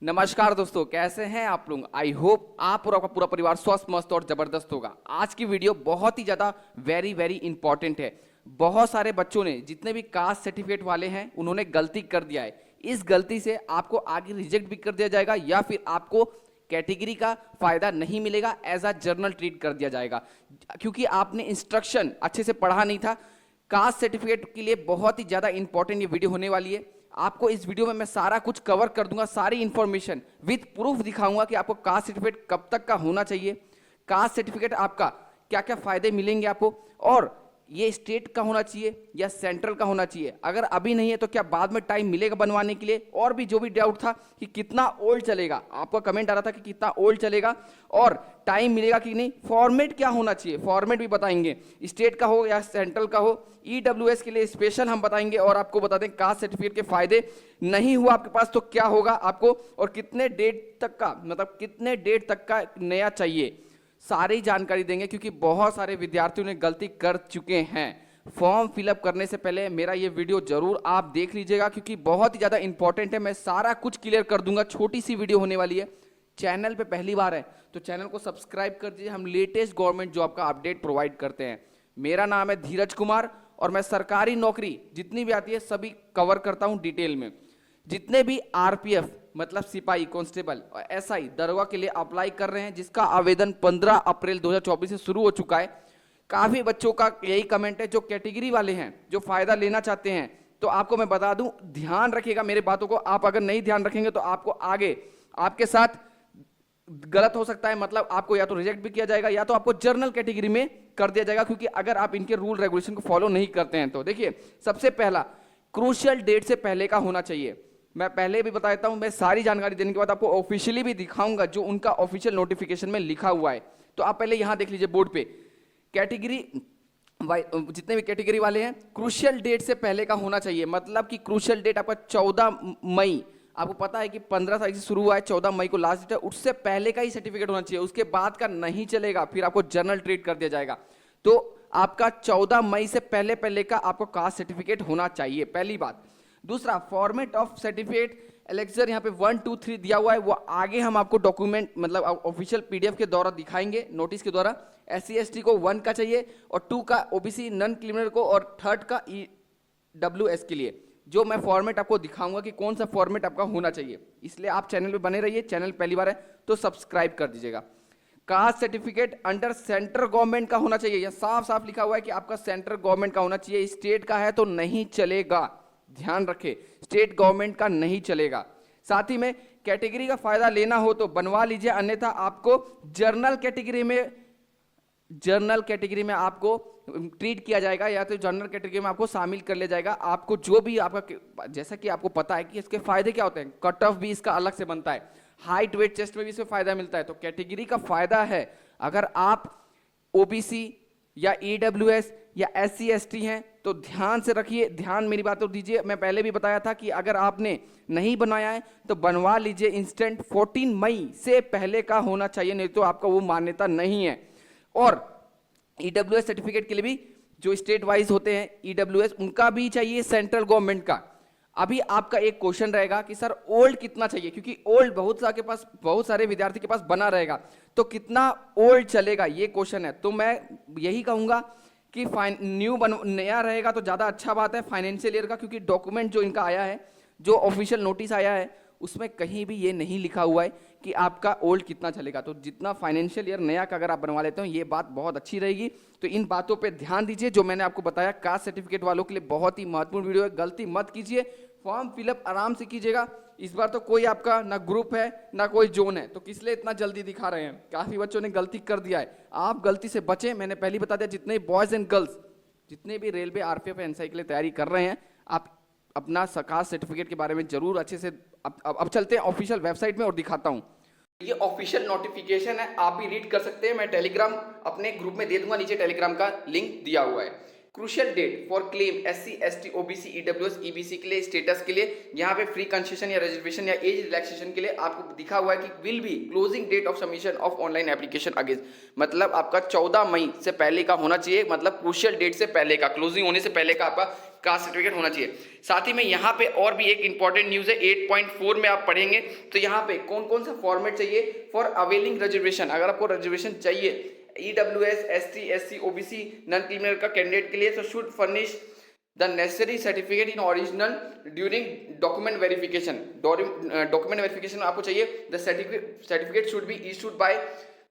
नमस्कार दोस्तों, कैसे हैं आप लोग। आई होप आप और आपका पूरा परिवार स्वस्थ मस्त और जबरदस्त होगा। आज की वीडियो बहुत ही ज़्यादा वेरी इंपॉर्टेंट है। बहुत सारे बच्चों ने, जितने भी कास्ट सर्टिफिकेट वाले हैं, उन्होंने गलती कर दिया है। इस गलती से आपको आगे रिजेक्ट भी कर दिया जाएगा या फिर आपको कैटेगरी का फायदा नहीं मिलेगा, एज अ जर्नल ट्रीट कर दिया जाएगा, क्योंकि आपने इंस्ट्रक्शन अच्छे से पढ़ा नहीं था। कास्ट सर्टिफिकेट के लिए बहुत ही ज़्यादा इंपॉर्टेंट ये वीडियो होने वाली है। आपको इस वीडियो में मैं सारा कुछ कवर कर दूंगा, सारी इंफॉर्मेशन विद प्रूफ दिखाऊंगा कि आपको कास्ट सर्टिफिकेट कब तक का होना चाहिए, कास्ट सर्टिफिकेट आपका क्या क्या फायदे मिलेंगे आपको, और ये स्टेट का होना चाहिए या सेंट्रल का होना चाहिए। अगर अभी नहीं है तो क्या बाद में टाइम मिलेगा बनवाने के लिए। और भी जो भी डाउट था कि कितना ओल्ड चलेगा, आपका कमेंट आ रहा था कि कितना ओल्ड चलेगा और टाइम मिलेगा कि नहीं, फॉर्मेट क्या होना चाहिए, फॉर्मेट भी बताएंगे, स्टेट का हो या सेंट्रल का हो। ईडब्ल्यूएस के लिए स्पेशल हम बताएंगे और आपको बता दें कास्ट सर्टिफिकेट के फायदे नहीं हुआ आपके पास तो क्या होगा आपको, और कितने डेट तक का, मतलब कितने डेट तक का नया चाहिए, सारी जानकारी देंगे। क्योंकि बहुत सारे विद्यार्थियों ने गलती कर चुके हैं। फॉर्म फिलअप करने से पहले मेरा ये वीडियो जरूर आप देख लीजिएगा, क्योंकि बहुत ही ज़्यादा इंपॉर्टेंट है। मैं सारा कुछ क्लियर कर दूंगा, छोटी सी वीडियो होने वाली है। चैनल पे पहली बार है तो चैनल को सब्सक्राइब कर दीजिए। हम लेटेस्ट गवर्नमेंट जॉब का अपडेट प्रोवाइड करते हैं। मेरा नाम है धीरज कुमार और मैं सरकारी नौकरी जितनी भी आती है सभी कवर करता हूँ डिटेल में। जितने भी आरपीएफ मतलब सिपाही, कांस्टेबल और एसआई दरोगा के लिए अप्लाई कर रहे हैं, जिसका आवेदन 15 अप्रैल 2024 से शुरू हो चुका है। काफी बच्चों का यही कमेंट है जो कैटेगरी वाले हैं, जो फायदा लेना चाहते हैं। तो आपको मैं बता दूं, ध्यान रखिएगा मेरे बातों को। आप अगर नहीं ध्यान रखेंगे तो आपको आगे आपके साथ गलत हो सकता है। मतलब आपको या तो रिजेक्ट भी किया जाएगा या तो आपको जर्नल कैटेगरी में कर दिया जाएगा, क्योंकि अगर आप इनके रूल रेगुलेशन को फॉलो नहीं करते हैं। तो देखिए, सबसे पहला क्रूशियल डेट से पहले का होना चाहिए। मैं पहले भी बता देता हूं, मैं सारी जानकारी देने के बाद आपको ऑफिशियली भी दिखाऊंगा जो उनका ऑफिशियल नोटिफिकेशन में लिखा हुआ है। तो आप पहले यहां देख लीजिए बोर्ड पे, कैटेगरी जितने भी कैटेगरी वाले हैं, क्रूशियल डेट से पहले का होना चाहिए। मतलब कि क्रूशियल डेट आपका 14 मई, आपको पता है कि 15 तारीख से शुरू हुआ है, 14 मई को लास्ट डेट है, उससे पहले का ही सर्टिफिकेट होना चाहिए। उसके बाद का नहीं चलेगा, फिर आपको जर्नल ट्रीट कर दिया जाएगा। तो आपका 14 मई से पहले पहले का आपको कास्ट सर्टिफिकेट होना चाहिए, पहली बात। दूसरा, फॉर्मेट ऑफ सर्टिफिकेट एलेक्सर यहाँ पे 1 2 3 दिया हुआ है, वो आगे हम आपको डॉक्यूमेंट मतलब ऑफिशियल पीडीएफ के द्वारा दिखाएंगे, नोटिस के द्वारा। SC ST को 1 का चाहिए और 2 का OBC नॉन क्रिमिनल को, और 3rd का EWS के लिए। जो मैं फॉर्मेट आपको दिखाऊंगा कि कौन सा फॉर्मेट आपका होना चाहिए, इसलिए आप चैनल पे बने रहिए। चैनल पहली बार है तो सब्सक्राइब कर दीजिएगा। Caste certificate under central government का होना चाहिए, यह साफ साफ लिखा हुआ है कि आपका सेंट्रल गवर्नमेंट का होना चाहिए। स्टेट का है तो नहीं चलेगा, ध्यान रखें, स्टेट गवर्नमेंट का नहीं चलेगा। साथ ही में कैटेगरी का फायदा लेना हो तो बनवा लीजिए, अन्यथा आपको जर्नल कैटेगरी में आपको ट्रीट किया जाएगा, या तो जनरल कैटेगरी में आपको शामिल कर लिया जाएगा। आपको जो भी आपका, जैसा कि आपको पता है कि इसके फायदे क्या होते हैं, कट ऑफ भी इसका अलग से बनता है, हाइट वेट चेस्ट में भी इसमें फायदा मिलता है। तो कैटेगरी का फायदा है, अगर आप OBC या EWS या SC ST हैं तो ध्यान से रखिए, ध्यान मेरी बात तो दीजिए। मैं पहले भी बताया था कि अगर आपने नहीं बनाया है तो बनवा लीजिए इंस्टेंट। 14 मई से पहले का होना चाहिए, नहीं तो आपका वो मान्यता नहीं है। और EWS सर्टिफिकेट के लिए भी जो स्टेट वाइज होते हैं EWS, उनका भी चाहिए, सेंट्रल गवर्नमेंट का। अभी आपका एक क्वेश्चन रहेगा कि सर ओल्ड कितना चाहिए, क्योंकि ओल्ड बहुत सारे विद्यार्थी के पास बना रहेगा, तो कितना ओल्ड चलेगा ये क्वेश्चन है। तो मैं यही कहूंगा कि नया रहेगा तो ज़्यादा अच्छा बात है फाइनेंशियल ईयर का, क्योंकि डॉक्यूमेंट जो इनका आया है, जो ऑफिशियल नोटिस आया है, उसमें कहीं भी ये नहीं लिखा हुआ है कि आपका ओल्ड कितना चलेगा। तो जितना फाइनेंशियल ईयर नया का अगर आप बनवा लेते हो, ये बात बहुत अच्छी रहेगी। तो इन बातों पे ध्यान दीजिए जो मैंने आपको बताया। कास्ट सर्टिफिकेट वालों के लिए बहुत ही महत्वपूर्ण वीडियो है, गलती मत कीजिए। फॉर्म फिलअप आराम से कीजिएगा। इस बार तो कोई आपका ना ग्रुप है ना कोई जोन है, तो किस लिए इतना जल्दी दिखा रहे हैं। काफी बच्चों ने गलती कर दिया है, आप गलती से बचें। मैंने पहले बता दिया, जितने बॉयज एंड गर्ल्स जितने भी रेलवे RPF NSI के लिए तैयारी कर रहे हैं, आप अपना कास्ट सर्टिफिकेट के बारे में जरूर अच्छे से अब चलते हैं ऑफिशियल वेबसाइट में और दिखाता हूं। ये ऑफिशियल नोटिफिकेशन है, आप भी रीड कर सकते हैं। मैं टेलीग्राम अपने ग्रुप में दे दूंगा, नीचे टेलीग्राम का लिंक दिया हुआ है। Crucial date for claim SC ST OBC EWS EBC के लिए, स्टेटस के लिए, यहाँ पे फ्री कंसेशन या रिजर्वेशन या एज रिलैक्सेशन के लिए आपको दिखा हुआ है कि will be closing date of submission of online application against, मतलब आपका 14 मई से पहले का होना चाहिए। मतलब क्रूशियल डेट से पहले का, क्लोजिंग होने से पहले का आपका कास्ट सर्टिफिकेट होना चाहिए। साथ ही में यहाँ पे और भी एक इंपॉर्टेंट न्यूज़ है, 8.4 में आप पढ़ेंगे तो यहाँ पे कौन कौन सा फॉर्मेट चाहिए फॉर अवेलिंग रिजर्वेशन। अगर आपको रिजर्वेशन चाहिए EWS, ST, SC, OBC, non criminal का कैंडिडेट के लिए, तो should furnish the necessary certificate in original during document verification. Document verification आपको चाहिए, the certificate should be issued by,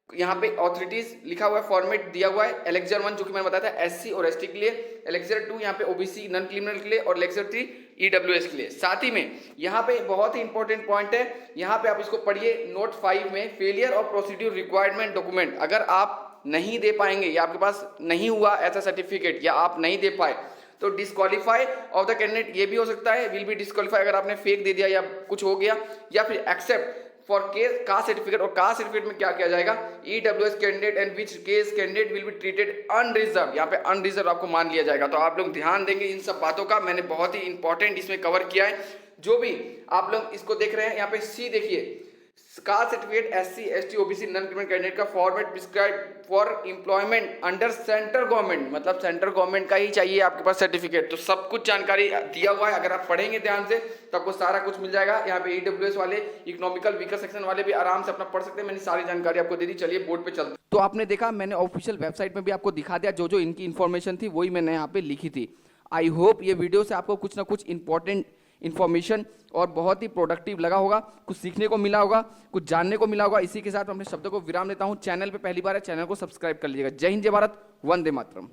यहाँ पे ऑथोरिटीज लिखा हुआ है, फॉर्मेट दिया हुआ है, एलेक्जर 1 जो कि मैंने बताया था SC और ST के लिए, एलेक्जर 2 यहाँ पे OBC नॉन क्रिमिनल के लिए, और एलेक्जर 3 EWS के लिए। साथ ही में यहाँ पे बहुत ही इंपॉर्टेंट पॉइंट है, यहाँ पे आप इसको पढ़िए, नोट 5 में failure of procedure requirement document. अगर आप नहीं दे पाएंगे या आपके पास नहीं हुआ ऐसा सर्टिफिकेट या आप नहीं दे पाए तो डिस्क्वालीफाई ऑफ द कैंडिडेट ये भी हो सकता है, विल बी डिस्क्वालीफाई अगर आपने फेक दे दिया या कुछ हो गया, या फिर except for case caste certificate. और कास्ट सर्टिफिकेट में क्या किया जाएगा, EWS candidate and which case candidate will be treated unreserve, यहाँ पे अनरिजर्व आपको मान लिया जाएगा। तो आप लोग ध्यान देंगे इन सब बातों का, मैंने बहुत ही इंपॉर्टेंट इसमें कवर किया है। जो भी आप लोग इसको देख रहे हैं, यहाँ पे सी देखिए, caste certificate SC, ST, OBC non criminal candidate का format prescribe for employment under central government, मतलब सेंट्रल गवर्नमेंट का ही चाहिए आपके पास सर्टिफिकेट। तो सब कुछ जानकारी दिया हुआ है, अगर आप पढ़ेंगे ध्यान से तो आपको सारा कुछ मिल जाएगा। यहाँ पे EWS वाले, इकोनॉमिकल वीकर सेक्शन वाले भी आराम से अपना पढ़ सकते हैं, मैंने सारी जानकारी आपको दे दी। चलिए बोर्ड पे चलते। तो आपने देखा, मैंने ऑफिशियल वेबसाइट में भी आपको दिखा दिया, जो जो इनकी इन्फॉर्मेशन थी वही मैंने यहाँ पे लिखी थी। आई होप ये वीडियो से आपको कुछ ना कुछ इंपॉर्टेंट इन्फॉर्मेशन और बहुत ही प्रोडक्टिव लगा होगा, कुछ सीखने को मिला होगा, कुछ जानने को मिला होगा। इसी के साथ मैं अपने शब्दों को विराम देता हूं। चैनल पे पहली बार है, चैनल को सब्सक्राइब कर लीजिएगा। जय हिंद, जय भारत, वंदे मातरम।